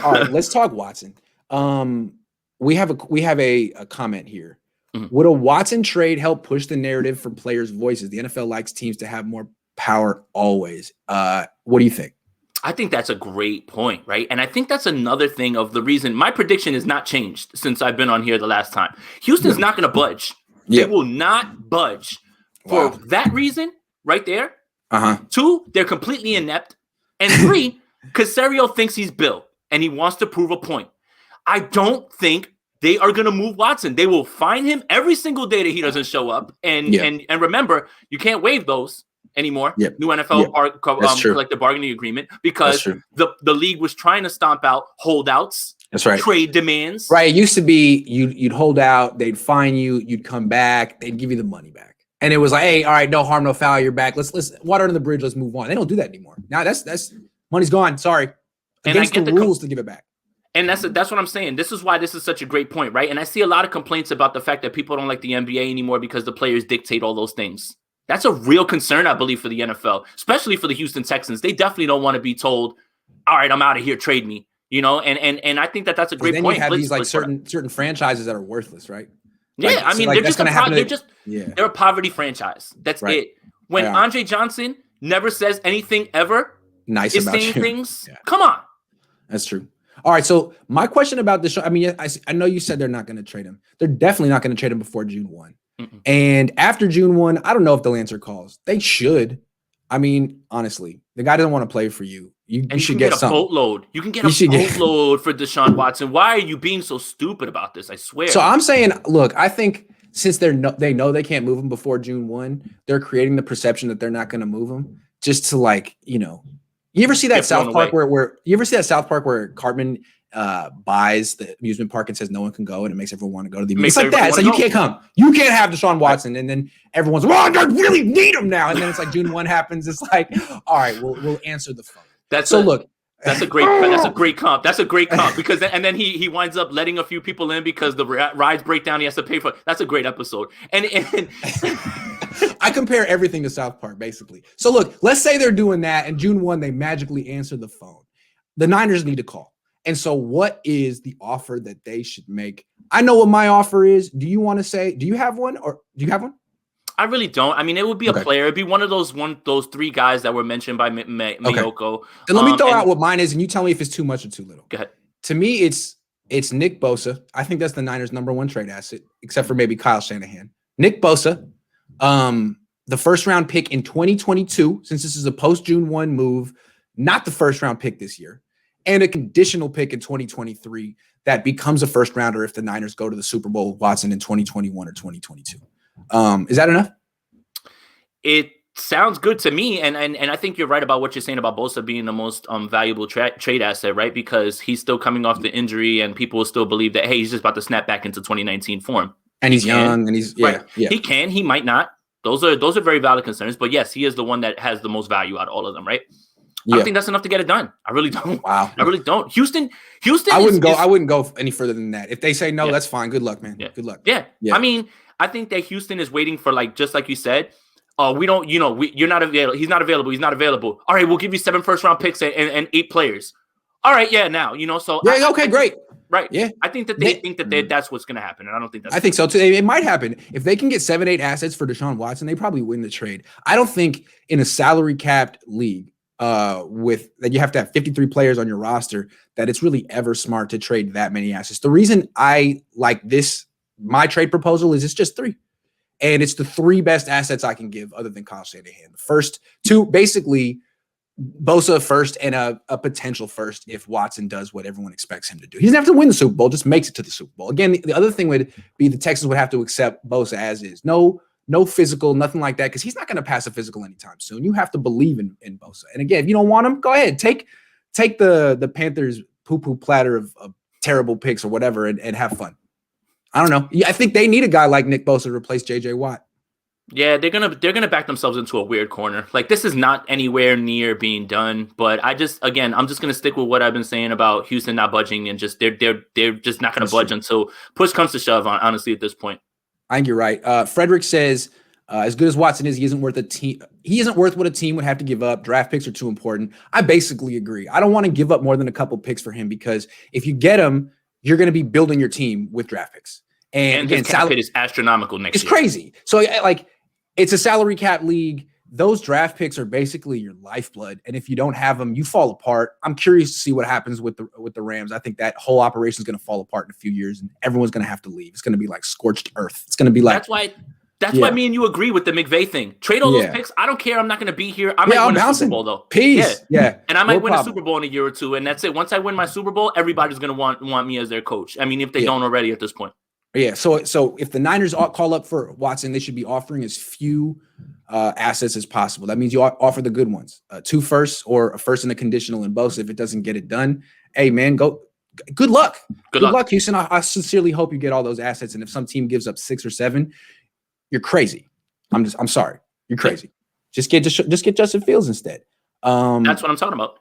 All right, let's talk Watson. We have a comment here. Mm-hmm. Would a Watson trade help push the narrative for players' voices? The NFL likes teams to have more power always. What do you think? I think that's a great point, right? And I think that's another thing of the reason my prediction has not changed since I've been on here the last time. Houston's not going to budge. They will not budge for that reason right there. 2, they're completely inept. And 3, Caserio thinks he's Bill and he wants to prove a point. I don't think they are going to move Watson. They will fine him every single day that he doesn't show up. And remember, you can't waive those anymore. New NFL collective bargaining agreement, because the league was trying to stomp out holdouts. That's right. Trade demands. Right. It used to be you'd hold out, they'd fine you, you'd come back, they'd give you the money back. And it was like, hey, all right, no harm, no foul, you're back. Let's water under the bridge, let's move on. They don't do that anymore. Now that's money's gone. Sorry. Against the rules to give it back. And that's what I'm saying. This is why this is such a great point, right? And I see a lot of complaints about the fact that people don't like the NBA anymore because the players dictate all those things. That's a real concern, I believe, for the NFL, especially for the Houston Texans. They definitely don't want to be told, all right, I'm out of here, trade me. And I think that's a great point. Then you have these like certain franchises that are worthless, right? Yeah, I mean, they're a poverty franchise. That's it. When Andre Johnson never says anything ever, nice about saying things. Come on. That's true. All right, so my question about Deshaun, I mean, I know you said they're not going to trade him. They're definitely not going to trade him before June 1. And after June 1, I don't know if they'll answer calls. They should. I mean, honestly, the guy doesn't want to play for you. You should get a boatload. You can get a boatload for Deshaun Watson. Why are you being so stupid about this? I swear. So I'm saying, look, I think since they know they can't move him before June 1, they're creating the perception that they're not going to move him just to you ever see that South Park where Cartman buys the amusement park and says no one can go, and it makes everyone want to go to the amusement. It's like that. It's like you can't come. You can't have Deshaun Watson. And then everyone's, well, I really need him now. And then it's like June 1 happens. It's like, all right, we'll answer the phone. That's a great comp. That's a great comp because then he winds up letting a few people in because the rides break down. He has to pay for it. That's a great episode. And I compare everything to South Park, basically. So look, let's say they're doing that, and June 1, they magically answer the phone. The Niners need to call. And so what is the offer that they should make? I know what my offer is. Do you want to say, do you have one? I really don't. I mean, it would be a player. It'd be one of those 3 guys that were mentioned by Miyoko. Then let me throw out what mine is, and you tell me if it's too much or too little. Go ahead. To me, it's Nick Bosa. I think that's the Niners' #1 trade asset, except for maybe Kyle Shanahan. Nick Bosa, the first-round pick in 2022, since this is a post-June 1 move, not the first-round pick this year, and a conditional pick in 2023 that becomes a first-rounder if the Niners go to the Super Bowl with Watson in 2021 or 2022. Is that enough? It sounds good to me, and I think you're right about what you're saying about Bosa being the most valuable trade asset, right? Because he's still coming off the injury, and people will still believe that, hey, he's just about to snap back into 2019 form. And he's young, and he's He can, he might not. Those are very valid concerns, but yes, he is the one that has the most value out of all of them, right? I don't think that's enough to get it done. I really don't. Wow. I really don't. Houston. I wouldn't go any further than that. If they say no, that's fine. Good luck, man. Yeah. Good luck. Yeah. I mean, I think that Houston is waiting for, just like you said, we don't, you're not available. He's not available. He's not available. All right, we'll give you 7 first-round picks and 8 players. All right, now, so. Yeah, okay, great. Right. Yeah. I think that they think that that's what's going to happen, and I don't think that's. I think so too. It might happen if they can get 7-8 assets for Deshaun Watson. They probably win the trade. I don't think in a salary capped league with that you have to have 53 players on your roster that it's really ever smart to trade that many assets. The reason I like my trade proposal is it's just 3, and it's the 3 best assets I can give other than Kyle Shanahan. The first 2, basically. Bosa first and a potential first if Watson does what everyone expects him to do. He doesn't have to win the Super Bowl, just makes it to the Super Bowl. Again, the other thing would be the Texans would have to accept Bosa as is. No physical, nothing like that, because he's not going to pass a physical anytime soon. You have to believe in Bosa. And again, if you don't want him, go ahead. Take the Panthers poo-poo platter of terrible picks or whatever and have fun. I don't know. Yeah, I think they need a guy like Nick Bosa to replace J.J. Watt. Yeah, they're gonna back themselves into a weird corner. This is not anywhere near being done. But I'm just gonna stick with what I've been saying about Houston not budging and just they're just not gonna budge until push comes to shove. Honestly, at this point, I think you're right. Frederick says As good as Watson is, he isn't worth a team. He isn't worth what a team would have to give up. Draft picks are too important. I basically agree. I don't want to give up more than a couple picks for him because if you get him, you're going to be building your team with draft picks. And again, his cap hit is astronomical next year. It's crazy. So like, it's a salary cap league. Those draft picks are basically your lifeblood. And if you don't have them, you fall apart. I'm curious to see what happens with the Rams. I think that whole operation is going to fall apart in a few years and everyone's going to have to leave. It's going to be like scorched earth. It's going to be like, That's why me and you agree with the McVay thing. Trade all those picks. I don't care. I'm not going to be here. I might win a Super Bowl, though. Peace. Yeah. And I might win a Super Bowl in a year or two, and that's it. Once I win my Super Bowl, everybody's going to want me as their coach. I mean, if they don't already at this point. Yeah. So if the Niners call up for Watson, they should be offering as few assets as possible. That means you offer the good ones, 2 firsts or a first and a conditional in both. If it doesn't get it done, hey, man, good luck. Good luck, Houston. I sincerely hope you get all those assets. And if some team gives up 6 or 7, you're crazy. I'm sorry. You're crazy. Just get Justin Fields instead. That's what I'm talking about.